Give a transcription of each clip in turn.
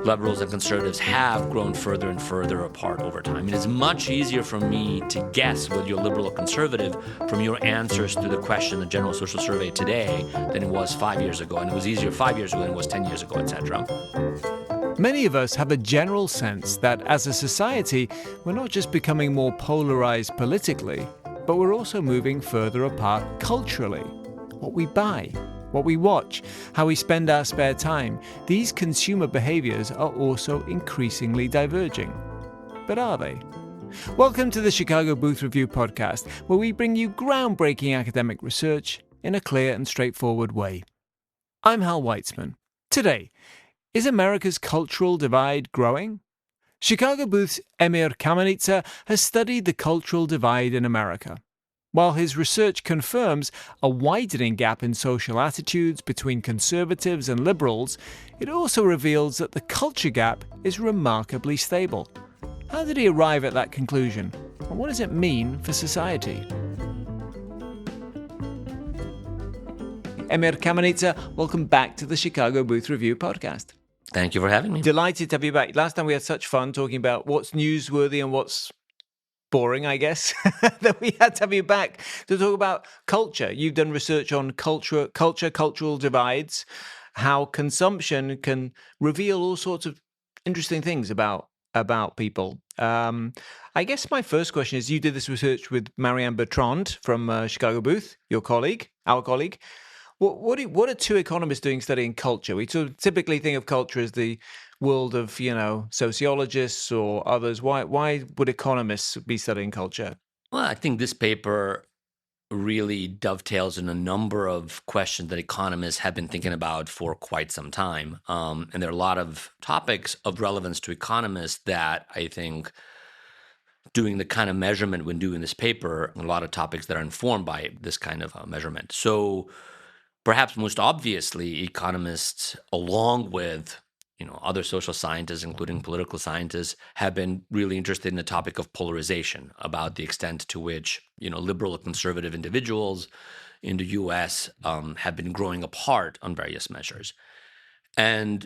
liberals and conservatives have grown further and further apart over time. It is much easier for me to guess whether you're liberal or conservative from your answers to the question, the general social survey today, than it was 5 years ago. And it was easier 5 years ago than it was 10 years ago, etc. Many of us have a general sense that as a society, we're not just becoming more polarized politically, but we're also moving further apart culturally. What we buy, what we watch, how we spend our spare time, these consumer behaviors are also increasingly diverging. But are they? Welcome to the Chicago Booth Review podcast, where we bring you groundbreaking academic research in a clear and straightforward way. I'm Hal Weitzman. Today, is America's cultural divide growing? Chicago Booth's Emir Kamenica has studied the cultural divide in America. While his research confirms a widening gap in social attitudes between conservatives and liberals, it also reveals that the culture gap is remarkably stable. How did he arrive at that conclusion? And what does it mean for society? Emir Kamenica, welcome back to the Chicago Booth Review podcast. Thank you for having me. Delighted to have you back. Last time we had such fun talking about what's newsworthy and what's boring, I guess, that we had to have you back to talk about culture. You've done research on cultural divides, how consumption can reveal all sorts of interesting things about people. I guess my first question is, you did this research with Marianne Bertrand from Chicago Booth, our colleague. What are two economists doing studying culture? We typically think of culture as the world of, sociologists or others. Why would economists be studying culture? Well, I think this paper really dovetails in a number of questions that economists have been thinking about for quite some time. And there are a lot of topics of relevance to economists that I think doing the kind of measurement when doing this paper, a lot of topics that are informed by this kind of measurement. So perhaps most obviously, economists, along with other social scientists, including political scientists, have been really interested in the topic of polarization, about the extent to which liberal and conservative individuals in the U.S. Have been growing apart on various measures. And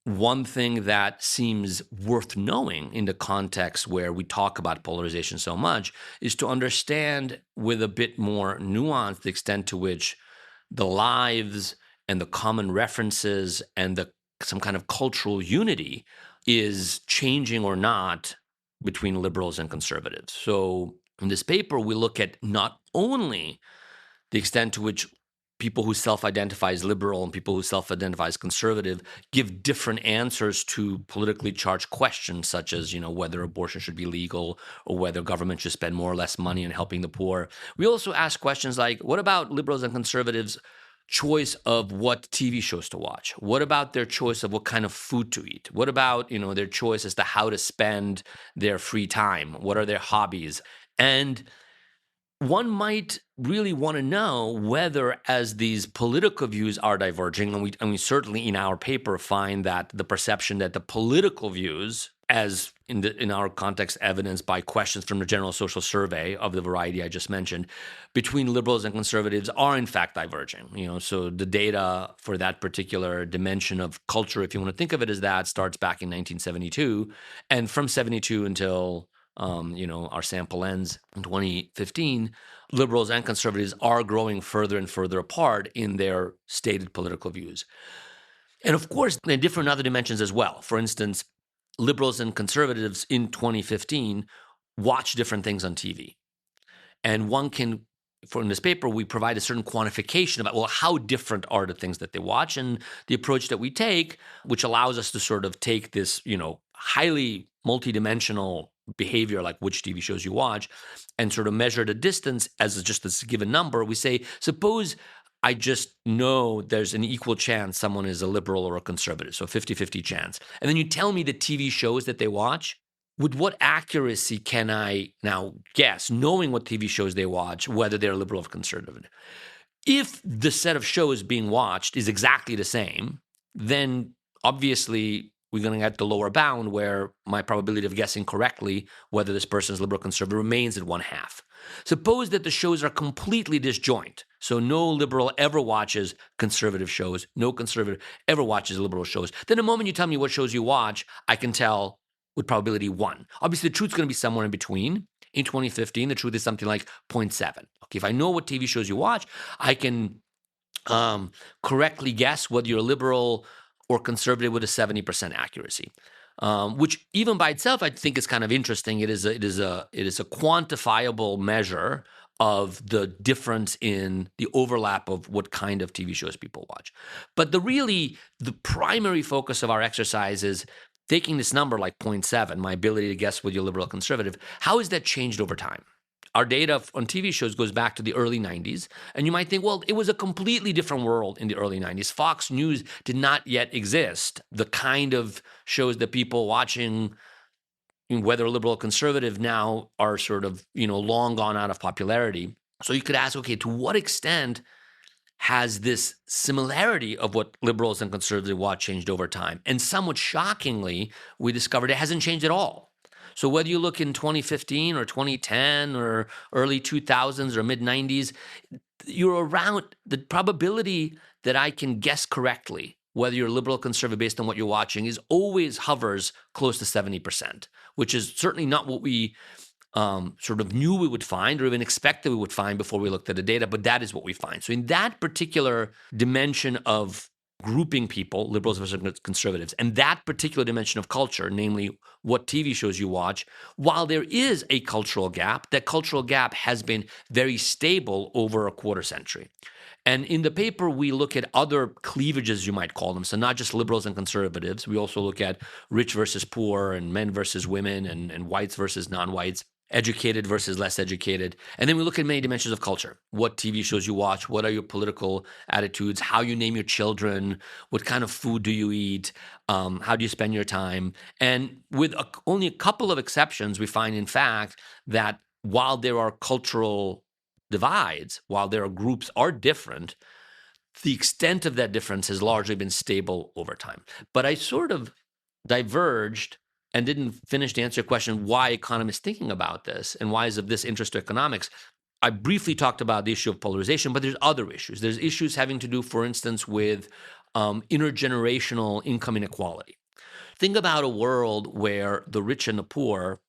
one thing that seems worth knowing in the context where we talk about polarization so much is to understand with a bit more nuance the extent to which the lives and the common references and some kind of cultural unity is changing or not between liberals and conservatives. So in this paper, we look at not only the extent to which people who self-identify as liberal and people who self-identify as conservative give different answers to politically charged questions, such as, whether abortion should be legal or whether government should spend more or less money on helping the poor. We also ask questions like, what about liberals and conservatives' choice of what TV shows to watch? What about their choice of what kind of food to eat? What about, their choice as to how to spend their free time? What are their hobbies? And one might really want to know whether, as these political views are diverging, and we certainly in our paper find that the perception that the political views, as in our context evidenced by questions from the general social survey of the variety I just mentioned, between liberals and conservatives are in fact diverging. So the data for that particular dimension of culture, if you want to think of it as that, starts back in 1972, and from 72 until our sample ends in 2015, liberals and conservatives are growing further and further apart in their stated political views. And of course, there are different other dimensions as well. For instance, liberals and conservatives in 2015 watch different things on TV. And one can, in this paper, we provide a certain quantification about, well, how different are the things that they watch? And the approach that we take, which allows us to sort of take this, highly multidimensional behavior, like which TV shows you watch, and sort of measure the distance as just this given number. We say, suppose I just know there's an equal chance someone is a liberal or a conservative, so 50-50 chance. And then you tell me the TV shows that they watch. With what accuracy can I now guess, knowing what TV shows they watch, whether they're liberal or conservative? If the set of shows being watched is exactly the same, then obviously we're going to get the lower bound where my probability of guessing correctly whether this person is liberal or conservative remains at 1/2. Suppose that the shows are completely disjoint. So no liberal ever watches conservative shows. No conservative ever watches liberal shows. Then the moment you tell me what shows you watch, I can tell with probability 1. Obviously, the truth's going to be somewhere in between. In 2015, the truth is something like 0.7. Okay, if I know what TV shows you watch, I can correctly guess whether you're liberal or conservative with a 70% accuracy, which even by itself I think is kind of interesting. It is a quantifiable measure of the difference in the overlap of what kind of TV shows people watch. But the primary focus of our exercise is taking this number like 0.7, my ability to guess whether you're liberal or conservative. How has that changed over time? Our data on TV shows goes back to the early 90s. And you might think, well, it was a completely different world in the early 90s. Fox News did not yet exist. The kind of shows that people watching, whether liberal or conservative, now are sort of, long gone out of popularity. So you could ask, okay, to what extent has this similarity of what liberals and conservatives watch changed over time? And somewhat shockingly, we discovered it hasn't changed at all. So whether you look in 2015 or 2010 or early 2000s or mid-90s, you're around the probability that I can guess correctly whether you're liberal or conservative based on what you're watching is always hovers close to 70%, which is certainly not what we sort of knew we would find or even expected we would find before we looked at the data, but that is what we find. So in that particular dimension of grouping people, liberals versus conservatives, and that particular dimension of culture, namely what TV shows you watch, while there is a cultural gap, that cultural gap has been very stable over a quarter century. And in the paper, we look at other cleavages, you might call them. So not just liberals and conservatives. We also look at rich versus poor and men versus women and whites versus non-whites, educated versus less educated. And then we look at many dimensions of culture. What TV shows you watch, what are your political attitudes, how you name your children, what kind of food do you eat, how do you spend your time. And with only a couple of exceptions, we find, in fact, that while there are cultural divides, while there are groups are different, the extent of that difference has largely been stable over time. But I sort of diverged and didn't finish to answer your question, why economists thinking about this and why is of this interest to economics. I briefly talked about the issue of polarization, but there's other issues. There's issues having to do, for instance, with intergenerational income inequality. Think about a world where the rich and the poor,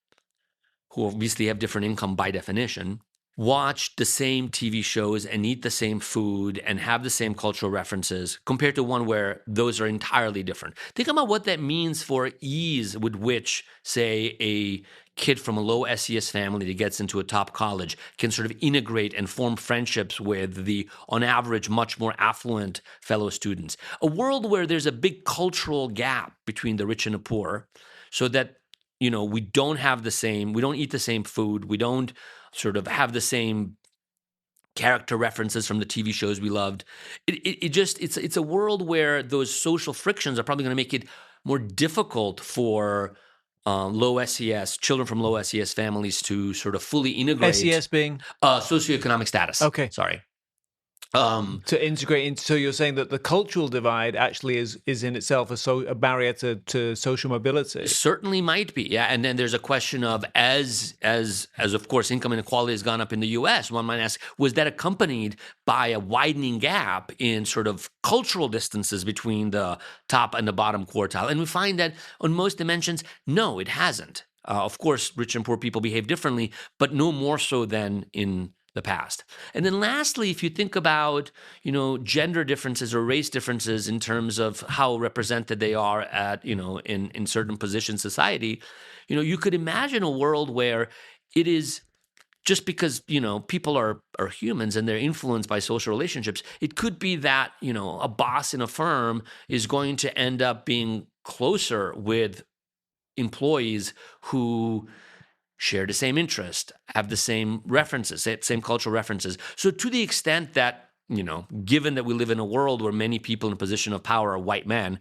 who obviously have different income by definition, watch the same TV shows and eat the same food and have the same cultural references compared to one where those are entirely different. Think about what that means for ease with which, say, a kid from a low SES family that gets into a top college can sort of integrate and form friendships with the, on average, much more affluent fellow students. A world where there's a big cultural gap between the rich and the poor, so that, we don't eat the same food, we don't have the same character references from the TV shows we loved. It's a world where those social frictions are probably going to make it more difficult for low SES, children from low SES families to sort of fully integrate. SES being? Socioeconomic status. Okay. Sorry. To integrate into, so you're saying that the cultural divide actually is in itself a barrier to social mobility. Certainly might be, yeah. And then there's a question of as of course income inequality has gone up in the U.S. One might ask, was that accompanied by a widening gap in sort of cultural distances between the top and the bottom quartile? And we find that on most dimensions, no, it hasn't. Of course, rich and poor people behave differently, but no more so than in the past. And then lastly, if you think about, gender differences or race differences in terms of how represented they are at, in certain positions in society, you could imagine a world where it is just because, people are humans and they're influenced by social relationships. It could be that, a boss in a firm is going to end up being closer with employees who share the same interest, have the same references, same cultural references. So to the extent that, given that we live in a world where many people in a position of power are white men,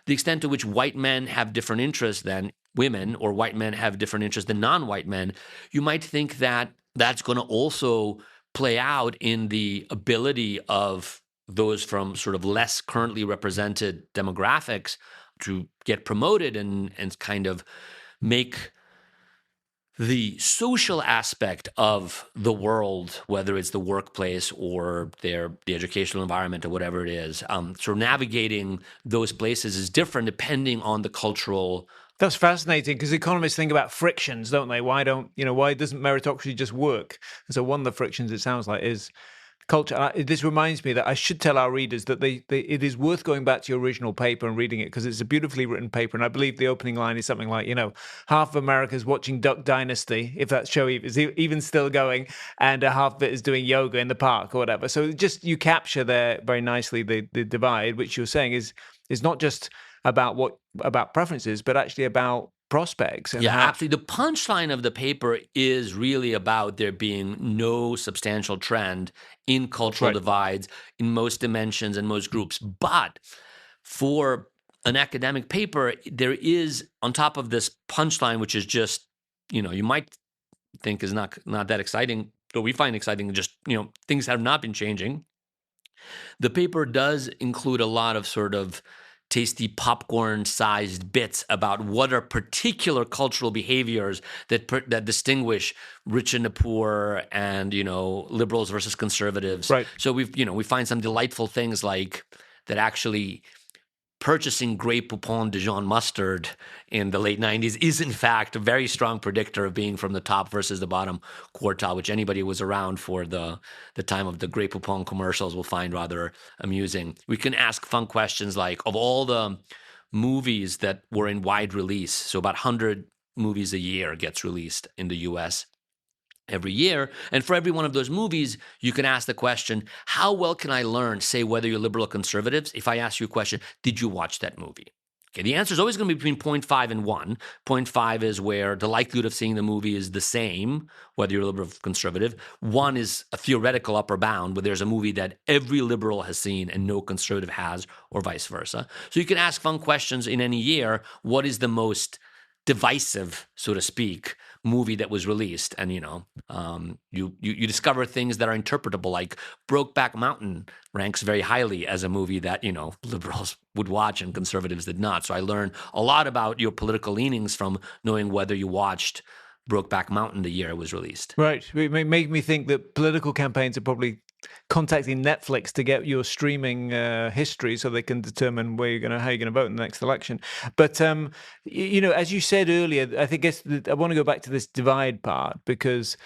the extent to which white men have different interests than women or white men have different interests than non-white men, you might think that that's going to also play out in the ability of those from sort of less currently represented demographics to get promoted and kind of make the social aspect of the world, whether it's the workplace or the educational environment or whatever it is, sort of navigating those places is different depending on the cultural. That's fascinating because economists think about frictions, don't they? Why doesn't meritocracy just work? And so one of the frictions, it sounds like, is culture. This reminds me that I should tell our readers that it is worth going back to your original paper and reading it because it's a beautifully written paper. And I believe the opening line is something like, half of America's watching Duck Dynasty, if that show is even still going, and half of it is doing yoga in the park or whatever. So just you capture there very nicely the divide, which you're saying is not just about preferences, but actually about prospects. And absolutely. The punchline of the paper is really about there being no substantial trend in cultural divides in most dimensions and most groups. But for an academic paper, there is, on top of this punchline, which is just, you might think is not that exciting, but we find exciting, just, things have not been changing. The paper does include a lot of sort of tasty popcorn-sized bits about what are particular cultural behaviors that distinguish rich and the poor, and liberals versus conservatives. Right. So we find some delightful things like that actually purchasing Grey Poupon Dijon mustard in the late 90s is in fact a very strong predictor of being from the top versus the bottom quartile, which anybody who was around for the time of the Grey Poupon commercials will find rather amusing. We can ask fun questions like, of all the movies that were in wide release, so about 100 movies a year gets released in the US every year. And for every one of those movies, you can ask the question, how well can I learn, say, whether you're liberal or conservatives, if I ask you a question, did you watch that movie? Okay, the answer is always going to be between 0.5 and 1. 0.5 is where the likelihood of seeing the movie is the same, whether you're liberal or conservative. 1 is a theoretical upper bound, where there's a movie that every liberal has seen and no conservative has, or vice versa. So you can ask fun questions in any year. What is the most divisive, so to speak, movie that was released? And you discover things that are interpretable, like Brokeback Mountain ranks very highly as a movie that liberals would watch and conservatives did not. So I learned a lot about your political leanings from knowing whether you watched Brokeback Mountain the year it was released. Right. It made me think that political campaigns are probably contacting Netflix to get your streaming history so they can determine how you're going to vote in the next election. But as you said earlier, I want to go back to this divide part, because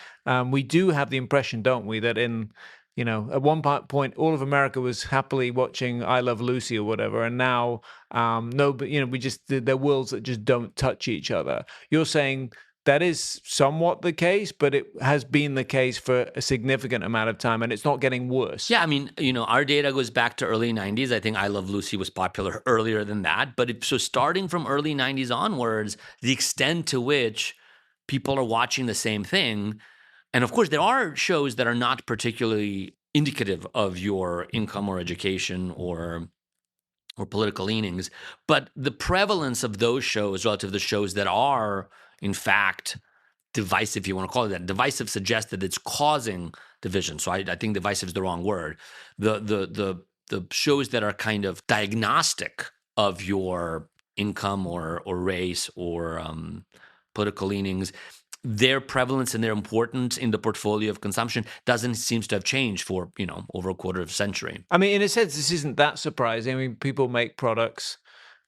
we do have the impression, don't we, that at one point all of America was happily watching I Love Lucy or whatever, and now they're worlds that just don't touch each other. You're saying that is somewhat the case, but it has been the case for a significant amount of time, and it's not getting worse. Yeah, I mean, our data goes back to early 90s. I think I Love Lucy was popular earlier than that. But so starting from early 90s onwards, the extent to which people are watching the same thing, and of course, there are shows that are not particularly indicative of your income or education or political leanings, but the prevalence of those shows relative to the shows that are in fact divisive, if you want to call it that. Divisive suggests that it's causing division. So I think divisive is the wrong word. The shows that are kind of diagnostic of your income or race or political leanings, their prevalence and their importance in the portfolio of consumption seems to have changed for over a quarter of a century. I mean, in a sense, this isn't that surprising. I mean, people make products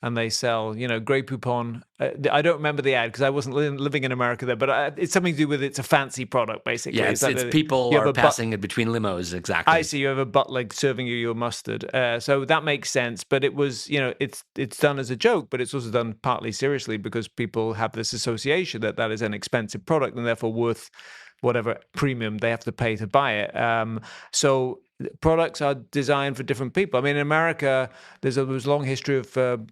and they sell, Grey Poupon. I don't remember the ad because I wasn't living in America there, but it's something to do with it's a fancy product, basically. Yeah, it's people are passing it between limos, exactly. I see. You have a butler serving you your mustard. So that makes sense. But it was, it's done as a joke, but it's also done partly seriously because people have this association that is an expensive product and therefore worth whatever premium they have to pay to buy it. So products are designed for different people. I mean, in America, there's a long history of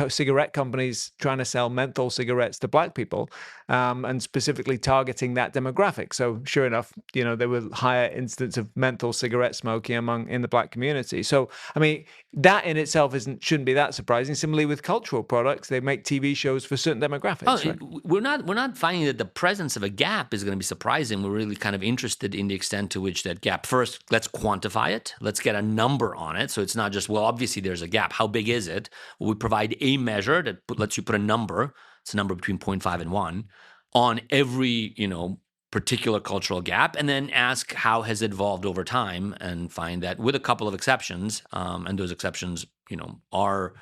cigarette companies trying to sell menthol cigarettes to black people, and specifically targeting that demographic. So sure enough, there were higher incidents of menthol cigarette smoking in the black community. So, I mean, that in itself shouldn't be that surprising. Similarly with cultural products, they make TV shows for certain demographics. Right? We're not finding that the presence of a gap is going to be surprising. We're really kind of interested in the extent to which that gap. First, let's quantify it. Let's get a number on it. So it's not just, well, obviously there's a gap. How big is it? Well, we provide a measure that lets you put a number. It's a number between 0.5 and 1 on every, particular cultural gap, and then ask how has it evolved over time, and find that with a couple of exceptions, and those exceptions, are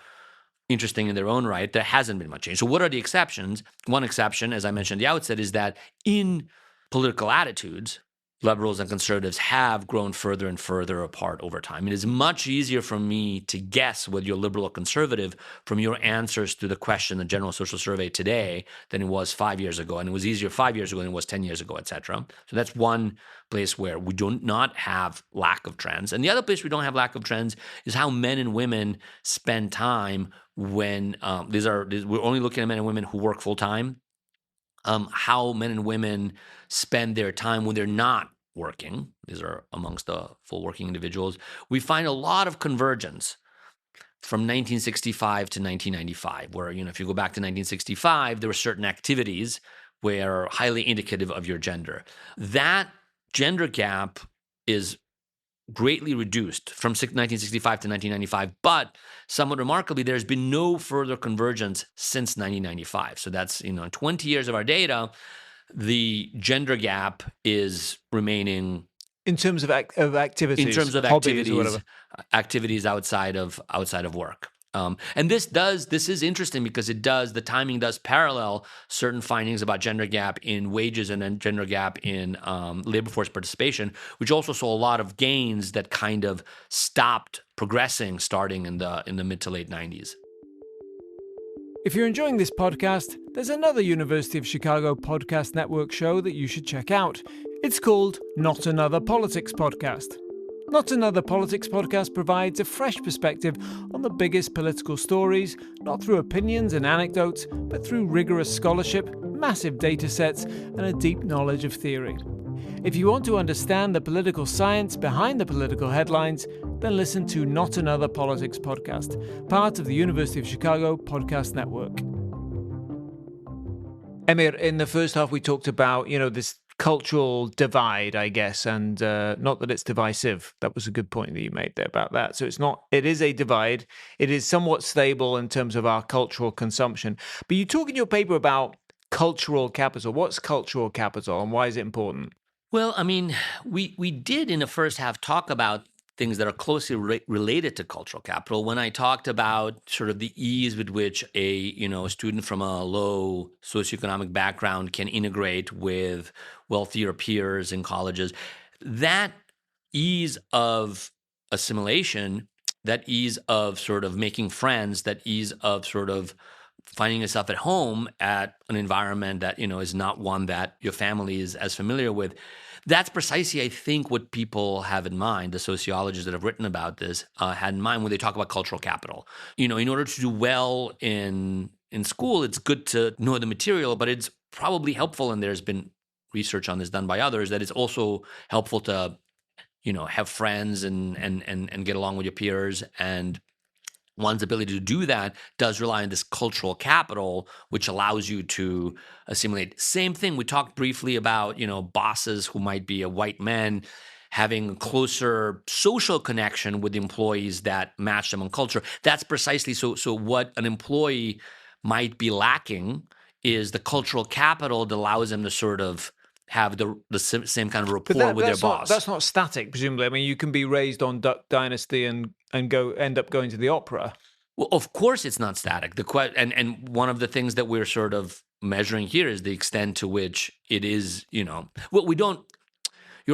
interesting in their own right, there hasn't been much change. So what are the exceptions? One exception, as I mentioned at the outset, is that in political attitudes, liberals and conservatives have grown further and further apart over time. It is much easier for me to guess whether you're liberal or conservative from your answers to the question, the general social survey today, than it was 5 years ago. And it was easier 5 years ago than it was 10 years ago, et cetera. So that's one place where we do not have lack of trends. And the other place we don't have lack of trends is how men and women spend time when we're only looking at men and women who work full time. How men and women spend their time when they're not working. These are amongst the full working individuals. We find a lot of convergence from 1965 to 1995, where, if you go back to 1965, there were certain activities where highly indicative of your gender. That gender gap is greatly reduced from 1965 to 1995, but somewhat remarkably, there's been no further convergence since 1995. So that's, in 20 years of our data, the gender gap is remaining in terms of activities, activities, or whatever. Activities outside of work. And this is interesting because the timing does parallel certain findings about gender gap in wages and then gender gap in labor force participation, which also saw a lot of gains that kind of stopped progressing starting in the mid to late 90s. If you're enjoying this podcast, there's another University of Chicago podcast network show that you should check out. It's called Not Another Politics Podcast. Not Another Politics Podcast provides a fresh perspective on the biggest political stories, not through opinions and anecdotes, but through rigorous scholarship, massive data sets, and a deep knowledge of theory. If you want to understand the political science behind the political headlines, then listen to Not Another Politics Podcast, part of the University of Chicago Podcast Network. Emir, in the first half we talked about, this cultural divide, I guess, and not that it's divisive. That was a good point that you made there about that. So it is a divide. It is somewhat stable in terms of our cultural consumption. But you talk in your paper about cultural capital. What's cultural capital and why is it important? Well, I mean, we did in the first half talk about things that are closely related to cultural capital. When I talked about sort of the ease with which a student from a low socioeconomic background can integrate with wealthier peers in colleges, that ease of assimilation, that ease of sort of making friends, that ease of sort of finding yourself at home at an environment that is not one that your family is as familiar with. That's precisely, I think, what people have in mind, the sociologists that have written about this had in mind when they talk about cultural capital. In order to do well in school, it's good to know the material, but it's probably helpful, and there's been research on this done by others, that it's also helpful to, have friends and get along with your peers. And one's ability to do that does rely on this cultural capital, which allows you to assimilate. Same thing, we talked briefly about, bosses who might be a white man having a closer social connection with employees that match them on culture. That's precisely so what an employee might be lacking is the cultural capital that allows them to sort of have the same kind of rapport with their boss. That's not static, presumably. I mean, you can be raised on Duck Dynasty and end up going to the opera. Well, of course it's not static. And one of the things that we're sort of measuring here is the extent to which it is, your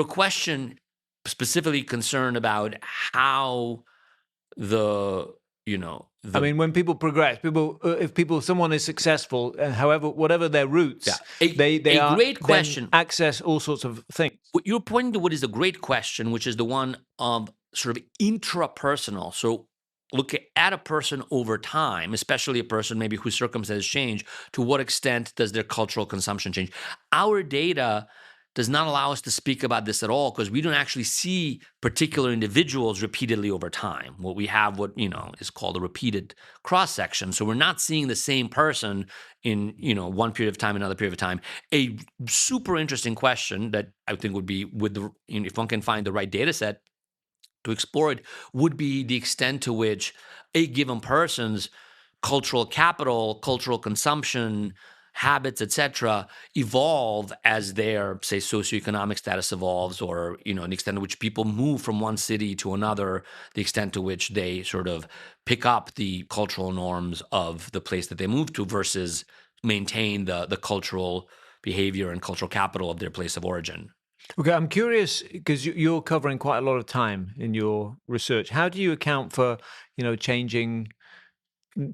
question specifically concerned about how I mean, when people progress, someone is successful, whatever their roots, they are great question. Access all sorts of things. You're pointing to what is a great question, which is the one of sort of intrapersonal. So look at a person over time, especially a person maybe whose circumstances change. To what extent does their cultural consumption change? Our data does not allow us to speak about this at all because we don't actually see particular individuals repeatedly over time. What we have, is called a repeated cross-section. So we're not seeing the same person in, one period of time, another period of time. A super interesting question that I think would be if one can find the right data set to explore it, would be the extent to which a given person's cultural capital, cultural consumption, habits, etc., evolve as their, say, socioeconomic status evolves, or the extent to which people move from one city to another, the extent to which they sort of pick up the cultural norms of the place that they move to versus maintain the cultural behavior and cultural capital of their place of origin. Okay, I'm curious because you're covering quite a lot of time in your research. How do you account for, changing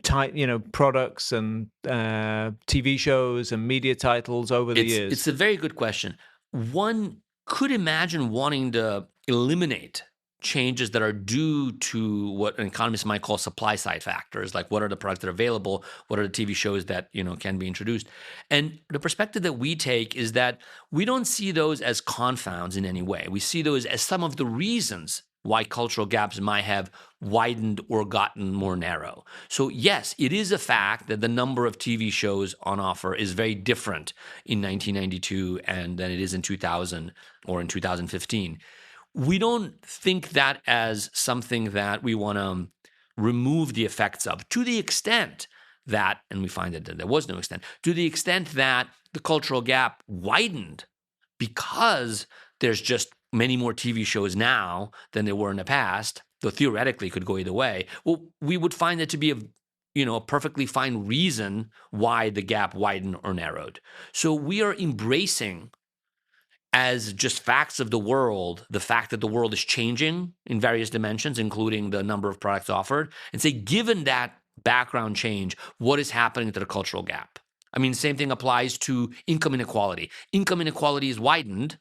type, products and TV shows and media titles over the It's years? a very good question. One could imagine wanting to eliminate changes that are due to what an economist might call supply side factors, like what are the products that are available, what are the TV shows that can be introduced. And the perspective that we take is that we don't see those as confounds in any way. We see those as some of the reasons why cultural gaps might have widened or gotten more narrow. So yes, it is a fact that the number of TV shows on offer is very different in 1992 and than it is in 2000 or in 2015. We don't think that as something that we want to remove the effects of, to the extent that, and we find that there was no extent, to the extent that the cultural gap widened because there's just many more TV shows now than there were in the past, though theoretically could go either way. Well, we would find it to be a perfectly fine reason why the gap widened or narrowed. So we are embracing as just facts of the world, the fact that the world is changing in various dimensions, including the number of products offered, and say, given that background change, what is happening to the cultural gap? I mean, same thing applies to income inequality. Income inequality is widened,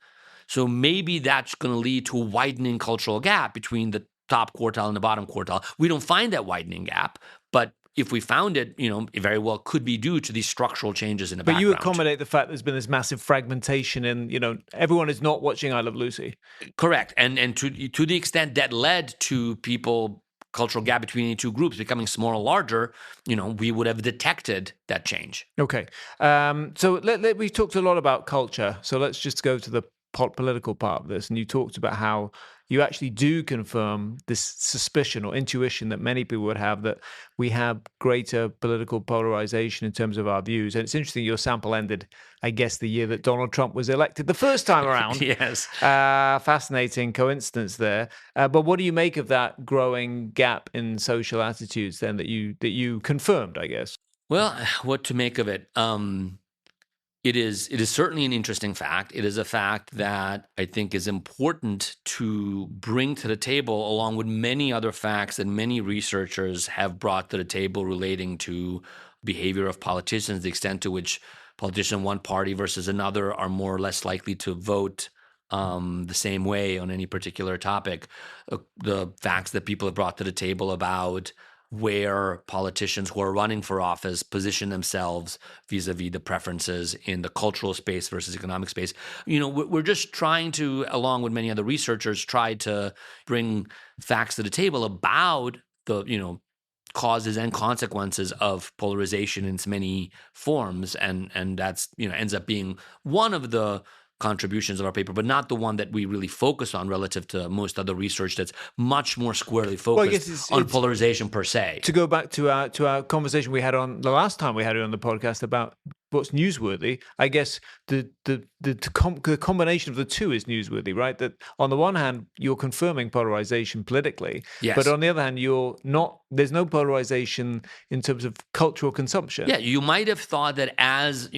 so maybe that's going to lead to a widening cultural gap between the top quartile and the bottom quartile. We don't find that widening gap, but if we found it, it very well could be due to these structural changes in the background. But you accommodate the fact there's been this massive fragmentation and, everyone is not watching I Love Lucy. Correct. And to the extent that led to people, cultural gap between the two groups becoming smaller or larger, we would have detected that change. Okay. So we talked a lot about culture. So let's just go to the political part of this. And you talked about how you actually do confirm this suspicion or intuition that many people would have that we have greater political polarization in terms of our views. And it's interesting, your sample ended, I guess, the year that Donald Trump was elected the first time around. Yes. Fascinating coincidence there. But what do you make of that growing gap in social attitudes then that you confirmed, I guess? Well, what to make of it? It is certainly an interesting fact. It is a fact that I think is important to bring to the table, along with many other facts that many researchers have brought to the table relating to behavior of politicians, the extent to which politicians in one party versus another are more or less likely to vote the same way on any particular topic. The facts that people have brought to the table about where politicians who are running for office position themselves vis-a-vis the preferences in the cultural space versus economic space. We're just trying to, along with many other researchers, try to bring facts to the table about the, causes and consequences of polarization in its many forms. And that's, ends up being one of the contributions of our paper, but not the one that we really focus on relative to most other research that's much more squarely focused on polarization per se. To go back to our conversation we had on the last time we had it on the podcast about what's newsworthy, I guess the combination of the two is newsworthy, right? That on the one hand, you're confirming polarization politically, yes, but on the other hand, there's no polarization in terms of cultural consumption. Yeah, you might have thought that as,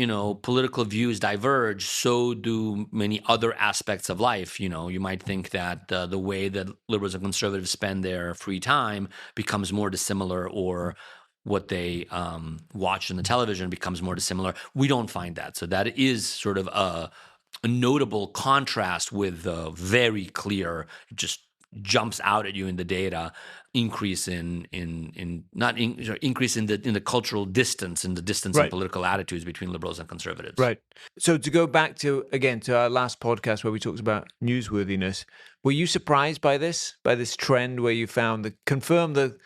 political views diverge, so do many other aspects of life. You might think that the way that liberals and conservatives spend their free time becomes more dissimilar, or what they watch on the television becomes more dissimilar. We don't find that. So that is sort of a notable contrast with the very clear, just jumps out at you in the data, increase in the cultural distance and the distance right. in political attitudes between liberals and conservatives. Right. So to go back to our last podcast where we talked about newsworthiness, were you surprised by this trend where you found confirmed the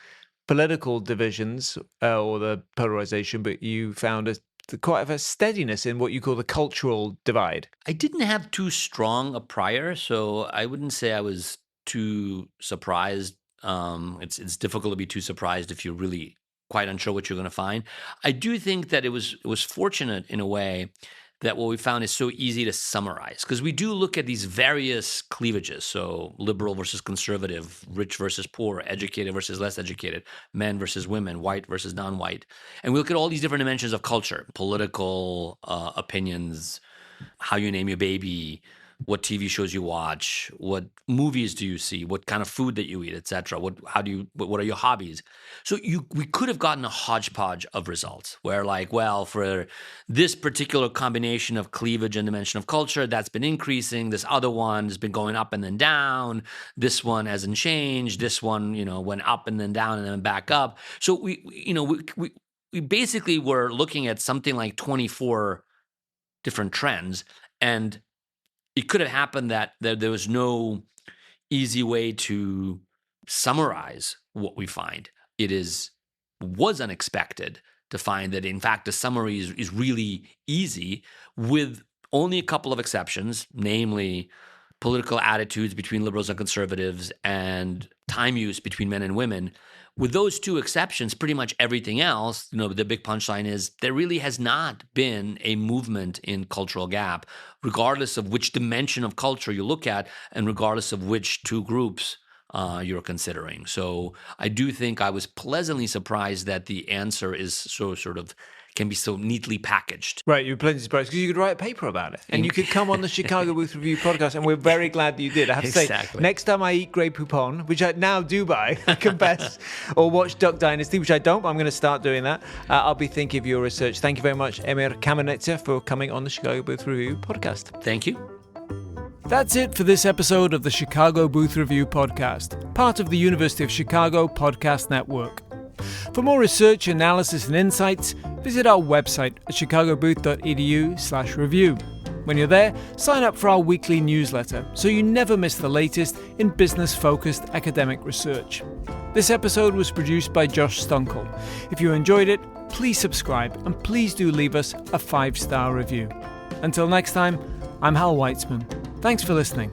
political divisions or the polarization, but you found quite a steadiness in what you call the cultural divide? I didn't have too strong a prior, so I wouldn't say I was too surprised. It's difficult to be too surprised if you're really quite unsure what you're going to find. I do think that it was fortunate in a way that what we found is so easy to summarize, because we do look at these various cleavages. So liberal versus conservative, rich versus poor, educated versus less educated, men versus women, white versus non-white. And we look at all these different dimensions of culture, political opinions, how you name your baby, what TV shows you watch, what movies do you see, what kind of food that you eat, etc. What are your hobbies? So we could have gotten a hodgepodge of results where, like, well, for this particular combination of cleavage and dimension of culture, that's been increasing. This other one has been going up and then down. This one hasn't changed. This one, went up and then down and then back up. So we basically were looking at something like 24 different trends, and it could have happened that there was no easy way to summarize what we find. It was unexpected to find that, in fact, the summary is really easy, with only a couple of exceptions, namely political attitudes between liberals and conservatives and time use between men and women. With those two exceptions, pretty much everything else, the big punchline is there really has not been a movement in cultural gap, regardless of which dimension of culture you look at and regardless of which two groups you're considering. So I do think I was pleasantly surprised that the answer is so can be so neatly packaged. Right, you were pleasantly surprised because you could write a paper about it. And you could come on the Chicago Booth Review podcast, and we're very glad that you did. I have to say, next time I eat Grey Poupon, which I now do buy, I confess, or watch Duck Dynasty, which I don't, but I'm going to start doing that, I'll be thinking of your research. Thank you very much, Emir Kamenica, for coming on the Chicago Booth Review podcast. Thank you. That's it for this episode of the Chicago Booth Review podcast, part of the University of Chicago Podcast Network. For more research, analysis, and insights, visit our website at chicagobooth.edu/review. When you're there, sign up for our weekly newsletter so you never miss the latest in business-focused academic research. This episode was produced by Josh Stunkel. If you enjoyed it, please subscribe and please do leave us a 5-star review. Until next time, I'm Hal Weitzman. Thanks for listening.